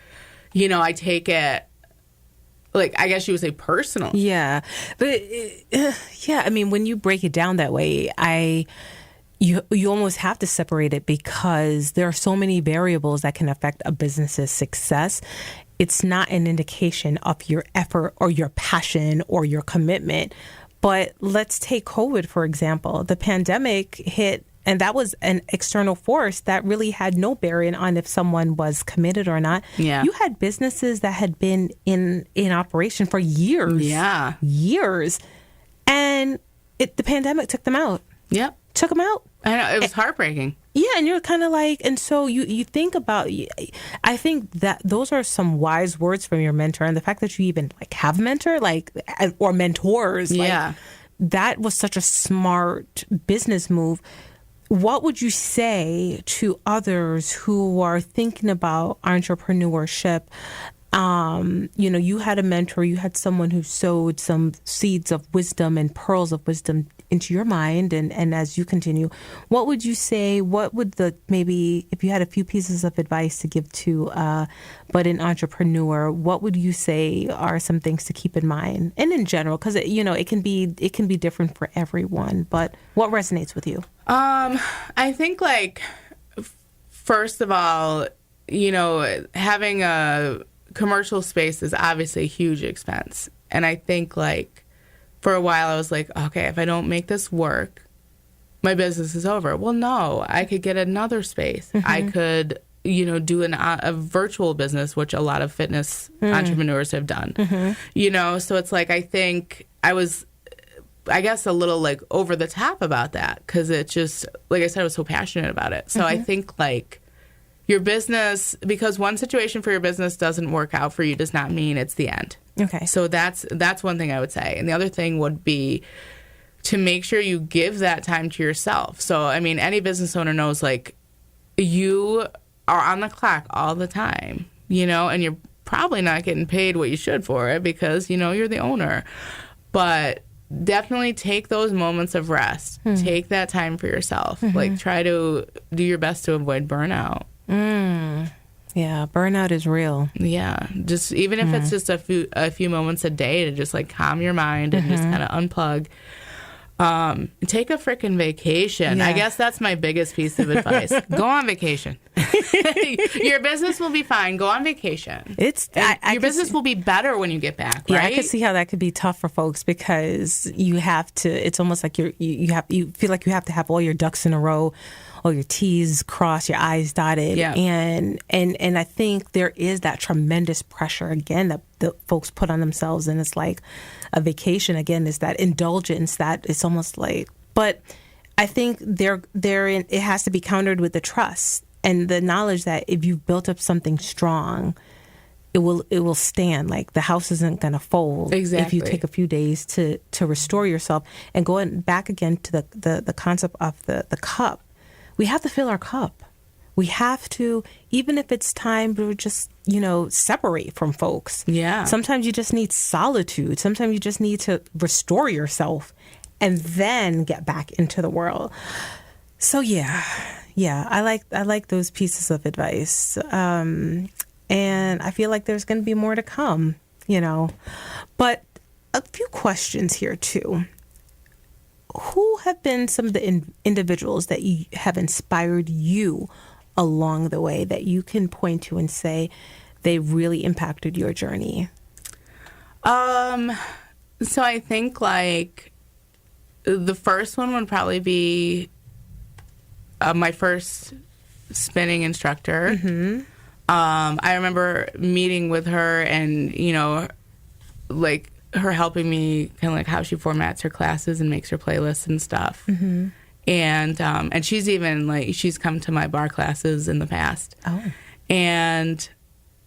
I take it, like, I guess you would say personal.
Yeah. But, I mean, when you break it down that way, you almost have to separate it, because there are so many variables that can affect a business's success. It's not an indication of your effort or your passion or your commitment. But let's take COVID, for example. The pandemic hit, and that was an external force that really had no bearing on if someone was committed or not.
Yeah.
You had businesses that had been in operation for years.
Yeah.
Years. And the pandemic took them out.
Yep.
Took them out.
I know. It was heartbreaking.
Yeah, and you're kind of like, and so you think about, I think that those are some wise words from your mentor, and the fact that you even like have a mentor, like, or mentors, like, that was such a smart business move. What would you say to others who are thinking about entrepreneurship? You had a mentor, you had someone who sowed some seeds of wisdom and pearls of wisdom into your mind. And as you continue, what would you say, maybe if you had a few pieces of advice to give to but an entrepreneur, what would you say are some things to keep in mind? And in general, because it can be different for everyone, but what resonates with you?
I think, like, first of all, having a commercial space is obviously a huge expense. And I think, like, for a while I was like, okay, if I don't make this work, my business is over. Well, no, I could get another space. I could, do a virtual business, which a lot of fitness entrepreneurs have done. So it's like, I think I was, I guess, a little like over the top about that, because it just, like I said, I was so passionate about it. So I think, like, your business, because one situation for your business doesn't work out for you does not mean it's the end.
Okay.
So that's one thing I would say. And the other thing would be to make sure you give that time to yourself. So, I mean, any business owner knows, like, you are on the clock all the time, and you're probably not getting paid what you should for it because, you're the owner. But definitely take those moments of rest. Take that time for yourself. Like, try to do your best to avoid burnout.
Yeah, burnout is real.
Yeah, just even if it's just a few moments a day to just like calm your mind and just kind of unplug. take a freaking vacation.
Yeah.
I guess that's my biggest piece of advice. Go on vacation. Your business will be fine. Go on vacation. Your business will be better when you get back, right?
Yeah, I could see how that could be tough for folks because you have to. It's almost like you feel like you have to have all your ducks in a row, all your T's crossed, your I's dotted,
Yeah.
and I think there is that tremendous pressure again that the folks put on themselves, and it's like a vacation again is that indulgence that it's almost like. But I think it has to be countered with the trust and the knowledge that if you've built up something strong, it will stand. Like the house isn't going to fold if you take a few days to restore yourself. And going back again to the concept of the cup, we have to fill our cup. We have to, even if it's time to just, separate from folks.
Yeah.
Sometimes you just need solitude. Sometimes you just need to restore yourself and then get back into the world. So yeah, I like those pieces of advice. And I feel like there's going to be more to come, But a few questions here too. Who have been some of the individuals that have inspired you along the way that you can point to and say they really impacted your journey?
So I think like the first one would probably be my first spinning instructor. Mm-hmm. I remember meeting with her and, like her helping me kind of like how she formats her classes and makes her playlists and stuff. Mm-hmm. And she's even like, she's come to my bar classes in the past. Oh. And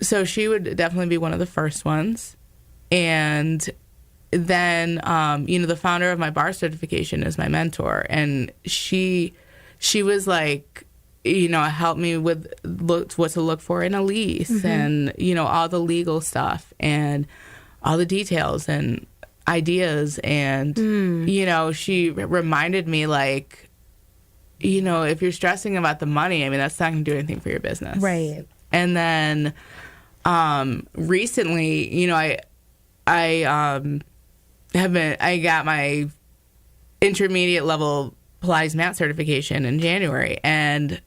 so she would definitely be one of the first ones. And then, the founder of my bar certification is my mentor. And she was like, helped me with what to look for in a lease mm-hmm. and, all the legal stuff and all the details and ideas. And, she reminded me like, if you're stressing about the money, I mean, that's not going to do anything for your business.
Right.
And then recently, I got my intermediate level Pilates mat certification in January, and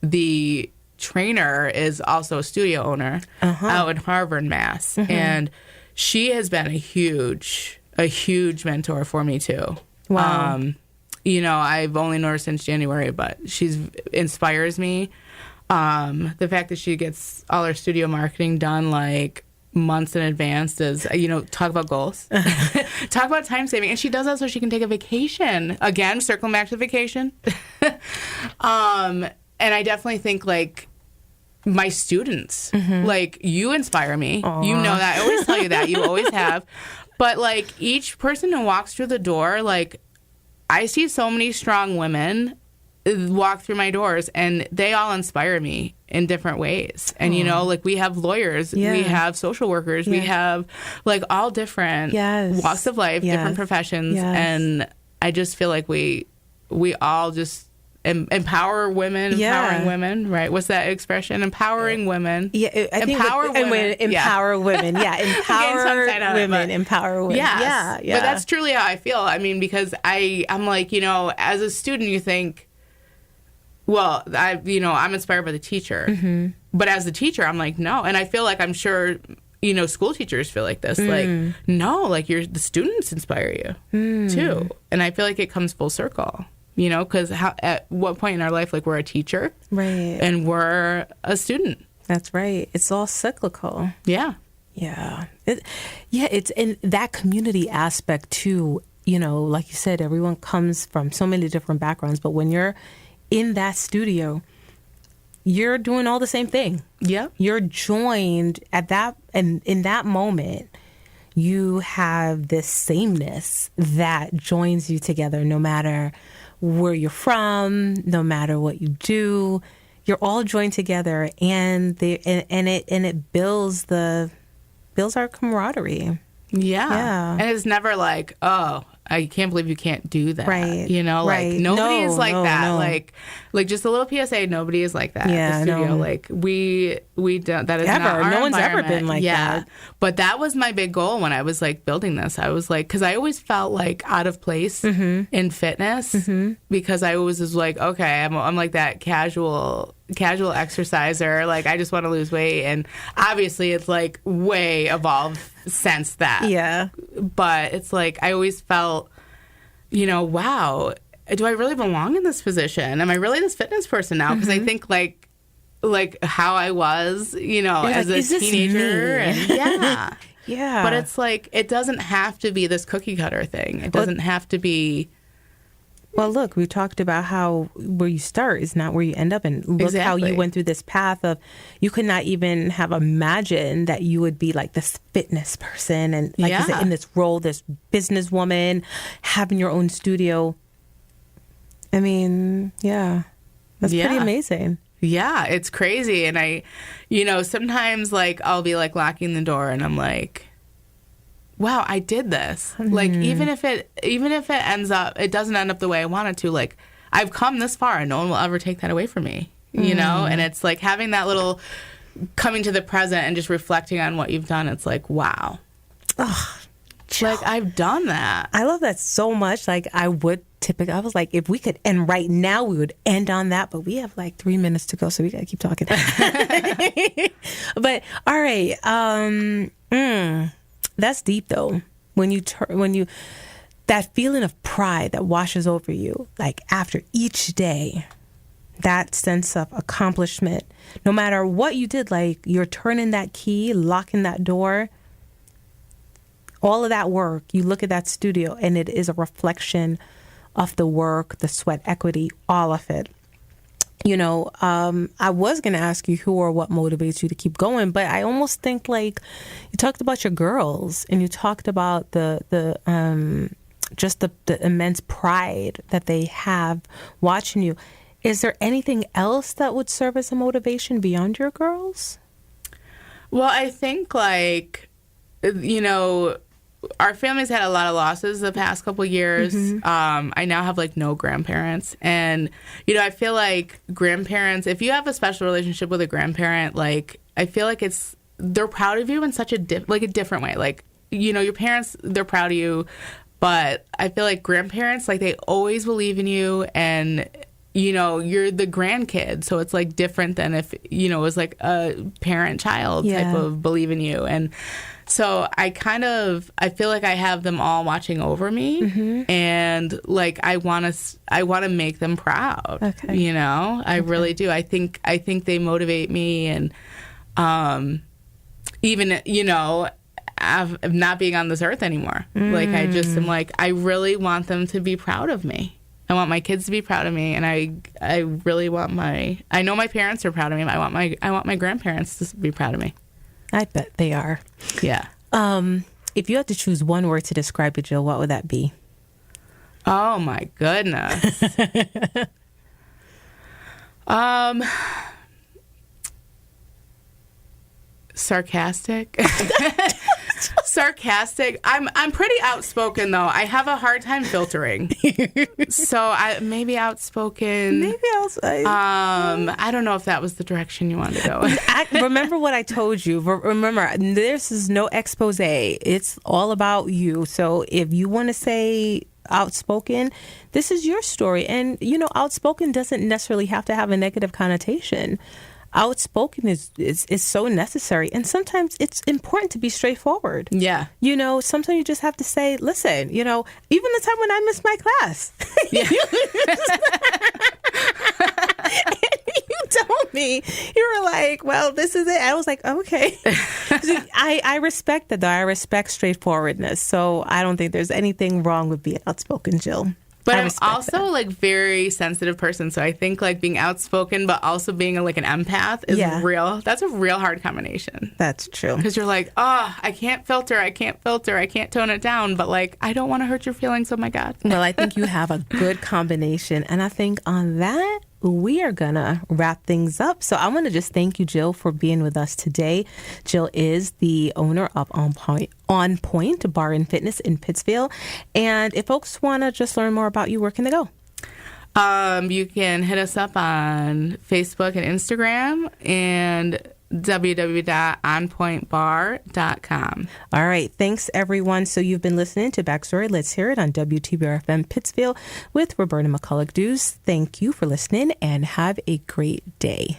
the trainer is also a studio owner out in Harvard, Mass, and she has been a huge mentor for me too.
Wow.
I've only known her since January, but she inspires me. The fact that she gets all her studio marketing done like months in advance is, talk about goals, talk about time saving. And she does that so she can take a vacation. Again, circling back to vacation. And I definitely think like my students, like you inspire me. Aww. You know that. I always tell you that. You always have. But like each person who walks through the door, like I see so many strong women walk through my doors and they all inspire me in different ways. And, like we have lawyers, we have social workers, we have like all different walks of life, different professions. And I just feel like we all just empower women, empowering women, right? What's that expression? Empowering women.
Yeah, I think empower women. Empower women. Yeah, empower women. Empower women.
Yeah. But that's truly how I feel. I mean, because I'm like, as a student, you think, well, I'm inspired by the teacher. But as the teacher, I'm like, no. And I feel like I'm sure, school teachers feel like this. Like, no, like the students inspire you too. And I feel like it comes full circle. Because at what point in our life, like we're a teacher,
right,
and we're a student.
That's right. It's all cyclical.
Yeah.
It's in that community aspect too. Like you said, everyone comes from so many different backgrounds, but when you're in that studio, you're doing all the same thing.
Yeah,
you're joined at that, and in that moment, you have this sameness that joins you together, no matter where you're from, no matter what you do, you're all joined together, and it builds our camaraderie.
Yeah. And it's never like, oh, I can't believe you can't do that.
Right.
You know, like
Right.
nobody is like that.
No.
Like just a little PSA, nobody is like that
Yeah,
at the studio.
no.
Like we don't, that is
Ever.
not our
No one's ever
environment.
been like that.
But that was my big goal when I was like building this. I was like, because I always felt like out of place in fitness because I always was like, okay, I'm like that casual exerciser. Like I just want to lose weight, and obviously it's like way evolved since that.
Yeah.
But it's like I always felt, you know, wow, do I really belong in this position? Am I really this fitness person now? Because I think like how I was, you know,
You're
as
like,
a
is this
teenager.
me?
And yeah.
Yeah.
But it's like, it doesn't have to be this cookie cutter thing. It doesn't have to be.
Well, look, we talked about how where you start is not where you end up. And look how you
Exactly.
went through this path of, you could not even have imagined that you would be like this fitness person. And like you said,
Yeah.
in this role, this businesswoman, having your own studio. I mean, yeah, that's pretty
Yeah.
amazing.
Yeah, it's crazy. And I, you know, sometimes like I'll be like locking the door and I'm like, wow, I did this. Like even if it ends up, it doesn't end up the way I want it to, like I've come this far and no one will ever take that away from me, you know? And it's like having that little coming to the present and just reflecting on what you've done. It's like, wow. Like I've done that.
I love that so much. Like I was like, if we could end right now, we would end on that. But we have like 3 minutes to go, so we gotta keep talking. But all right, that's deep though. When you that feeling of pride that washes over you, like after each day, that sense of accomplishment, no matter what you did, like you're turning that key, locking that door. All of that work, you look at that studio and it is a reflection of the work, the sweat equity, all of it. You know, I was going to ask you who or what motivates you to keep going, but I almost think like you talked about your girls and you talked about the immense pride that they have watching you. Is there anything else that would serve as a motivation beyond your girls?
Well, I think like, you know, our family's had a lot of losses the past couple years. I now have like no grandparents, and you know, I feel like grandparents, if you have a special relationship with a grandparent, like I feel like they're proud of you in such a different way. Like, you know, your parents, they're proud of you, but I feel like grandparents, like they always believe in you, and you know, you're the grandkid, so it's like different than if, you know, it was like a parent-child type of believe in you. And so I feel like I have them all watching over me, and like I want to make them proud.
Okay.
You know, I really do. I think they motivate me, and even, you know, of not being on this earth anymore. Like I just am like, I really want them to be proud of me. I want my kids to be proud of me, and I really want I know my parents are proud of me, but I want my grandparents to be proud of me.
I bet they are.
Yeah.
If you had to choose one word to describe you, Jill, what would that be?
Oh my goodness. Sarcastic. Sarcastic. I'm pretty outspoken though. I have a hard time filtering. So maybe outspoken. I don't know if that was the direction you wanted to go.
Remember what I told you. Remember, this is no expose. It's all about you. So if you want to say outspoken, this is your story. And, you know, outspoken doesn't necessarily have to have a negative connotation. Outspoken is so necessary. And sometimes it's important to be straightforward.
Yeah.
You know, sometimes you just have to say, listen, you know, even the time when I missed my class.
Yeah.
You told me, you were like, well, this is it. I was like, okay. I respect that, though. I respect straightforwardness. So I don't think there's anything wrong with being outspoken, Jill.
But I'm also like very sensitive person. So I think like being outspoken, but also being like an empath is real. That's a real hard combination.
That's true.
Because you're like, oh, I can't filter. I can't tone it down. But like, I don't want to hurt your feelings. Oh my God.
Well, I think you have a good combination. And I think on that, we are going to wrap things up. So I want to just thank you, Jill, for being with us today. Jill is the owner of On Point Barre Fitness in Pittsfield. And if folks want to just learn more about you, where can they go?
You can hit us up on Facebook and Instagram and www.onpointbarre.com.
All right. Thanks, everyone. So you've been listening to Backstory. Let's hear it on WTBR-FM Pittsfield with Roberta McCulloch-Dews. Thank you for listening and have a great day.